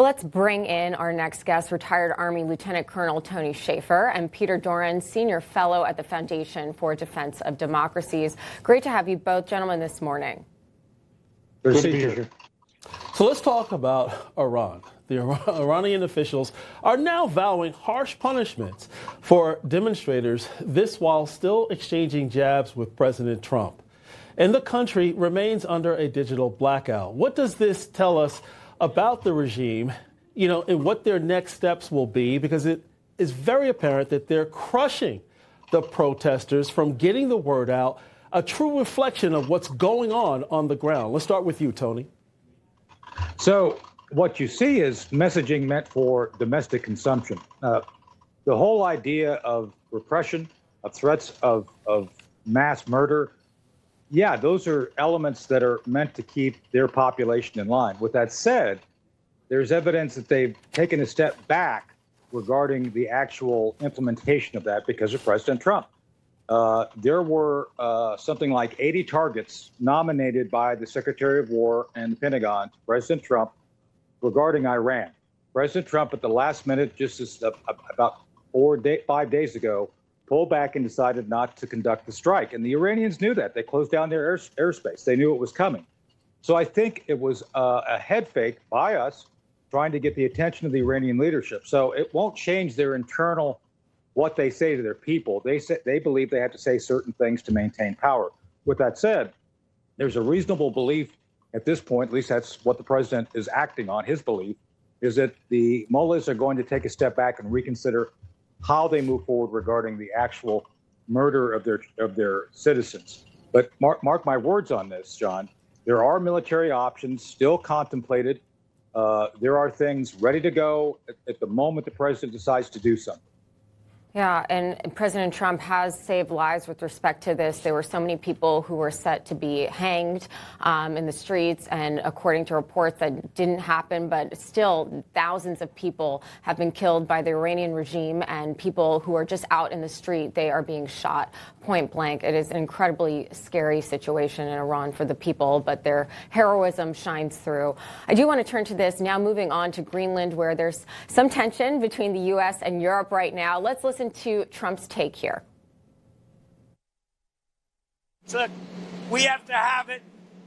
Let's bring in our next guest, retired Army Lieutenant Colonel Tony Shaffer and Peter Doran, Senior Fellow at the Foundation for Defense of Democracies. Great to have you both gentlemen this morning. Good to be here. So let's talk about Iran. The Iranian officials are now vowing harsh punishments for demonstrators, this while still exchanging jabs with President Trump. And the country remains under a digital blackout. What does this tell us about the regime, and what their next steps will be? Because it is very apparent that they're crushing the protesters from getting the word out, a true reflection of what's going on the ground. Let's start with you, Tony. So what you see is messaging meant for domestic consumption. The whole idea of repression, of threats of mass murder, yeah, those are elements that are meant to keep their population in line. With that said, there's evidence that they've taken a step back regarding the actual implementation of that because of President Trump. There were something like 80 targets nominated by the Secretary of War and the Pentagon to President Trump regarding Iran. President Trump, at the last minute, just about 5 days ago, pulled back and decided not to conduct the strike. And the Iranians knew that. They closed down their airspace. They knew it was coming. So I think it was a head fake by us trying to get the attention of the Iranian leadership. So it won't change their internal, what they say to their people. They believe they have to say certain things to maintain power. With that said, there's a reasonable belief at this point, at least that's what the president is acting on, his belief, is that the mullahs are going to take a step back and reconsider how they move forward regarding the actual murder of their citizens. But mark my words on this, John. There are military options still contemplated. There are things ready to go at the moment the president decides to do something. Yeah, and President Trump has saved lives with respect to this. There were so many people who were set to be hanged in the streets, and according to reports, that didn't happen. But still, thousands of people have been killed by the Iranian regime, and people who are just out in the street, they are being shot point blank. It is an incredibly scary situation in Iran for the people, but their heroism shines through. I do want to turn to this now, moving on to Greenland, where there's some tension between the U.S. and Europe right now. Let's listen to Trump's take here. Look, we have to have it.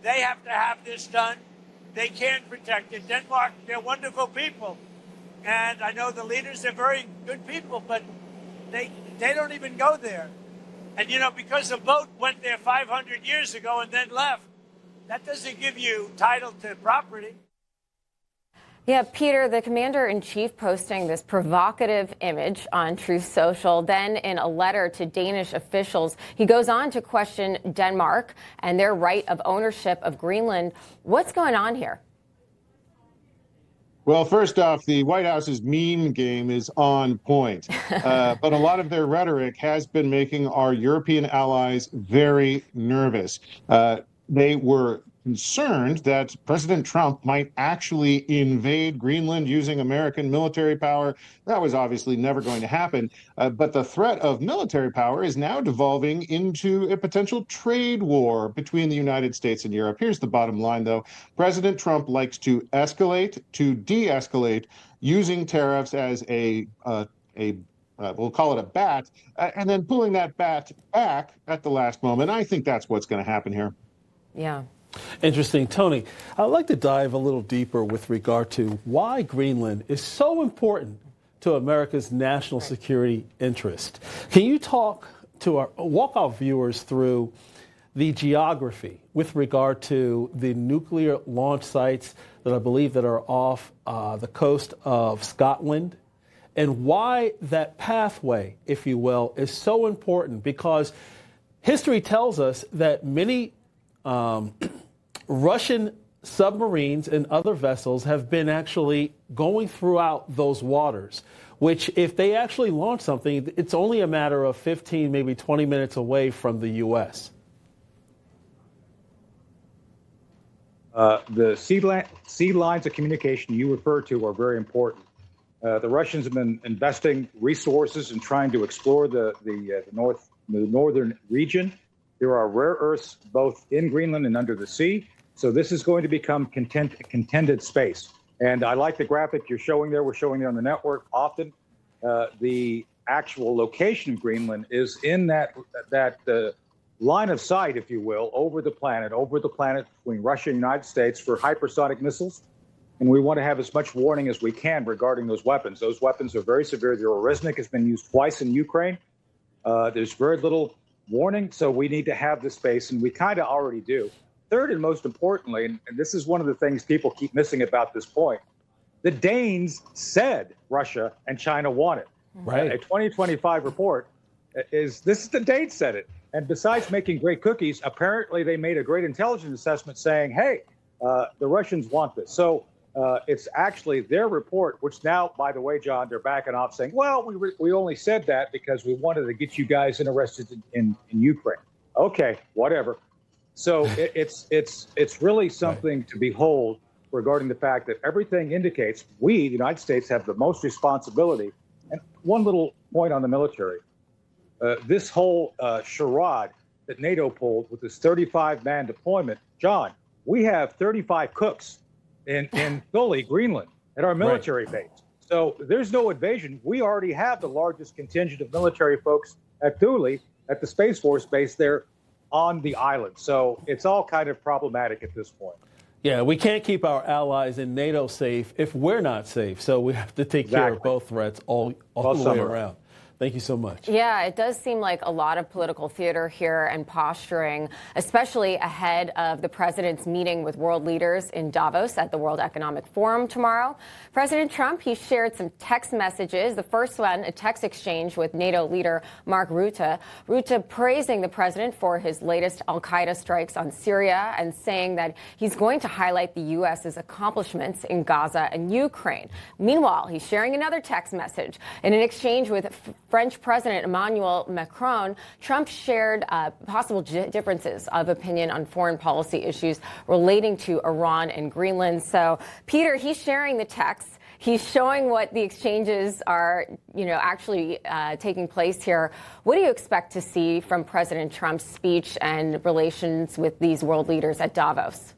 They have to have this done. They can protect it. Denmark, they're wonderful people. And I know the leaders, they're very good people, but they don't even go there. And, because the boat went there 500 years ago and then left, that doesn't give you title to property. Yeah, Peter, the commander-in-chief posting this provocative image on Truth Social. Then in a letter to Danish officials, he goes on to question Denmark and their right of ownership of Greenland. What's going on here? Well, first off, the White House's meme game is on point. But a lot of their rhetoric has been making our European allies very nervous. They were concerned that President Trump might actually invade Greenland using American military power. That was obviously never going to happen. But the threat of military power is now devolving into a potential trade war between the United States and Europe. Here's the bottom line, though. President Trump likes to escalate, to de-escalate, using tariffs as we'll call it a bat, and then pulling that bat back at the last moment. I think that's what's going to happen here. Yeah. Interesting. Tony, I'd like to dive a little deeper with regard to why Greenland is so important to America's national security interest. Can you walk our viewers through the geography with regard to the nuclear launch sites that I believe that are off the coast of Scotland, and why that pathway, if you will, is so important? Because history tells us that many Russian submarines and other vessels have been actually going throughout those waters, which if they actually launch something, it's only a matter of 15, maybe 20 minutes away from the U.S. The sea lines of communication you refer to are very important. The Russians have been investing resources in trying to explore the northern region. There are rare earths both in Greenland and under the sea. So this is going to become contended space. And I like the graphic you're showing there. We're showing there on the network often. The actual location of Greenland is in that line of sight, if you will, over the planet between Russia and the United States for hypersonic missiles. And we want to have as much warning as we can regarding those weapons. Those weapons are very severe. The Oresnik has been used twice in Ukraine. There's very little warning, so we need to have this space, and we kind of already do. Third, and most importantly, and this is one of the things people keep missing about this point, the Danes said Russia and China want it. Right. A 2025 report is the Danes said it. And besides making great cookies, apparently they made a great intelligence assessment saying, hey, the Russians want this. So it's actually their report, which now, by the way, John, they're backing off saying, well, we only said that because we wanted to get you guys interested in Ukraine. Okay, whatever. So it's really something to behold regarding the fact that everything indicates we, the United States, have the most responsibility. And one little point on the military, this whole charade that NATO pulled with this 35-man deployment, John, we have 35 cooks in Thule, Greenland, at our military base. So there's no invasion. We already have the largest contingent of military folks at Thule, at the Space Force base there on the island. So it's all kind of problematic at this point. Yeah, we can't keep our allies in NATO safe if we're not safe. So we have to take care of both threats all the way around. Thank you so much. Yeah, it does seem like a lot of political theater here and posturing, especially ahead of the president's meeting with world leaders in Davos at the World Economic Forum tomorrow. President Trump, he shared some text messages. The first one, a text exchange with NATO leader Mark Rutte. Rutte praising the president for his latest al-Qaeda strikes on Syria and saying that he's going to highlight the U.S.'s accomplishments in Gaza and Ukraine. Meanwhile, he's sharing another text message. In an exchange with French President Emmanuel Macron, Trump shared possible differences of opinion on foreign policy issues relating to Iran and Greenland. So, Peter, he's sharing the text. He's showing what the exchanges are, actually taking place here. What do you expect to see from President Trump's speech and relations with these world leaders at Davos?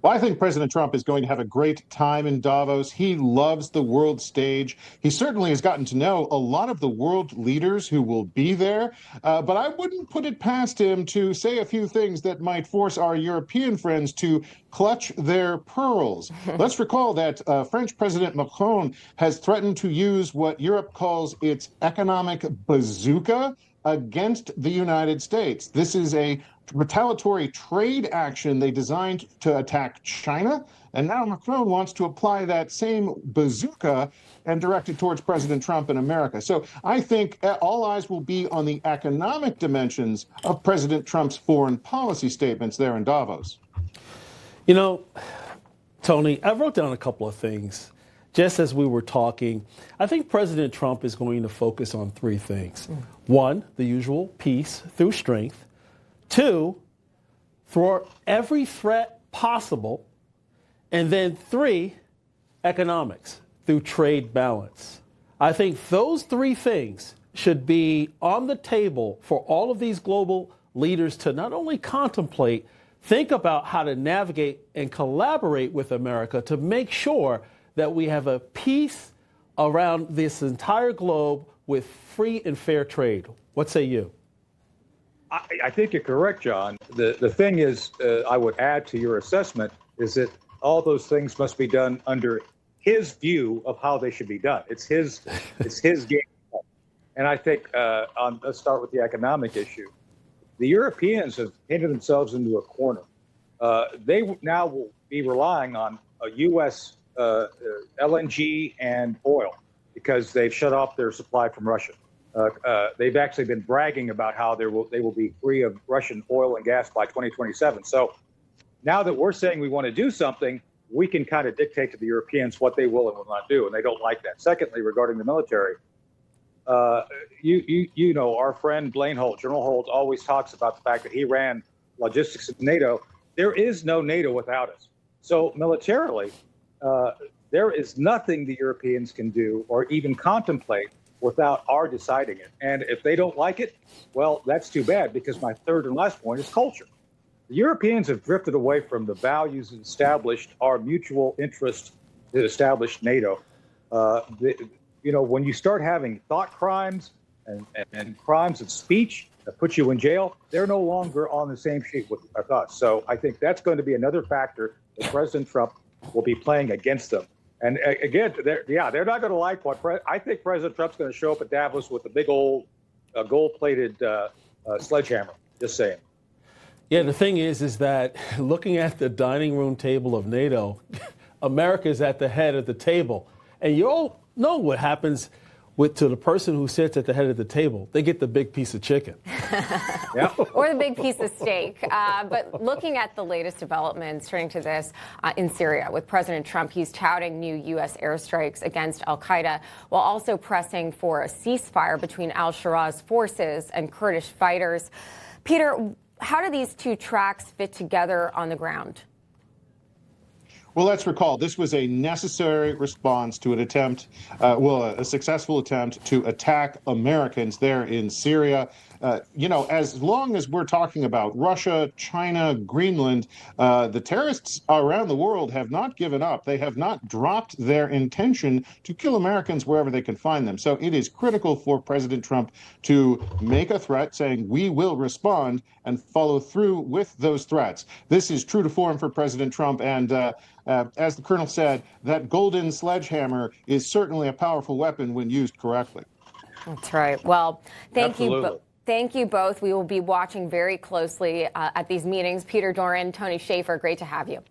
Well, I think President Trump is going to have a great time in Davos. He loves the world stage. He certainly has gotten to know a lot of the world leaders who will be there. But I wouldn't put it past him to say a few things that might force our European friends to clutch their pearls. Let's recall that French President Macron has threatened to use what Europe calls its economic bazooka against the United States. This is a retaliatory trade action they designed to attack China. And now Macron wants to apply that same bazooka and direct it towards President Trump in America. So I think all eyes will be on the economic dimensions of President Trump's foreign policy statements there in Davos. Tony, I wrote down a couple of things. Just as we were talking, I think President Trump is going to focus on three things. One, the usual peace through strength. Two, thwart every threat possible. And then three, economics through trade balance. I think those three things should be on the table for all of these global leaders to not only contemplate, think about how to navigate and collaborate with America to make sure that we have a peace around this entire globe with free and fair trade. What say you? I think you're correct, John. The thing is, I would add to your assessment, is that all those things must be done under his view of how they should be done. It's his game. And I think, let's start with the economic issue. The Europeans have painted themselves into a corner. They now will be relying on a U.S. LNG and oil because they've shut off their supply from Russia. They've actually been bragging about how they will be free of Russian oil and gas by 2027. So now that we're saying we want to do something, we can kind of dictate to the Europeans what they will and will not do, and they don't like that. Secondly, regarding the military, you know, our friend Blaine Holt, General Holt, always talks about the fact that he ran logistics of NATO. There is no NATO without us. So militarily, there is nothing the Europeans can do or even contemplate without our deciding it. And if they don't like it, well, that's too bad, because my third and last point is culture. the Europeans have drifted away from the values that established our mutual interest that established NATO. When you start having thought crimes and crimes of speech that put you in jail, they're no longer on the same sheet with us. So I think that's going to be another factor that President Trump will be playing against them. And again, they're not going to like what I think President Trump's going to show up at Davos with a big old gold-plated sledgehammer. Just saying. Yeah, the thing is that looking at the dining room table of NATO, America is at the head of the table. And you all know what happens to the person who sits at the head of the table. They get the big piece of chicken. Yeah. Or the big piece of steak. But looking at the latest developments, turning to this in Syria, with President Trump, he's touting new U.S. airstrikes against al-Qaeda, while also pressing for a ceasefire between al-Shabaab's forces and Kurdish fighters. Peter, how do these two tracks fit together on the ground? Well, let's recall this was a necessary response to an attempt, a successful attempt to attack Americans there in Syria. As long as we're talking about Russia, China, Greenland, the terrorists around the world have not given up. They have not dropped their intention to kill Americans wherever they can find them. So it is critical for President Trump to make a threat saying we will respond and follow through with those threats. This is true to form for President Trump. And as the Colonel said, that golden sledgehammer is certainly a powerful weapon when used correctly. That's right. Well, thank Absolutely. you. Thank you both. We will be watching very closely at these meetings. Peter Doran, Tony Schaefer, great to have you.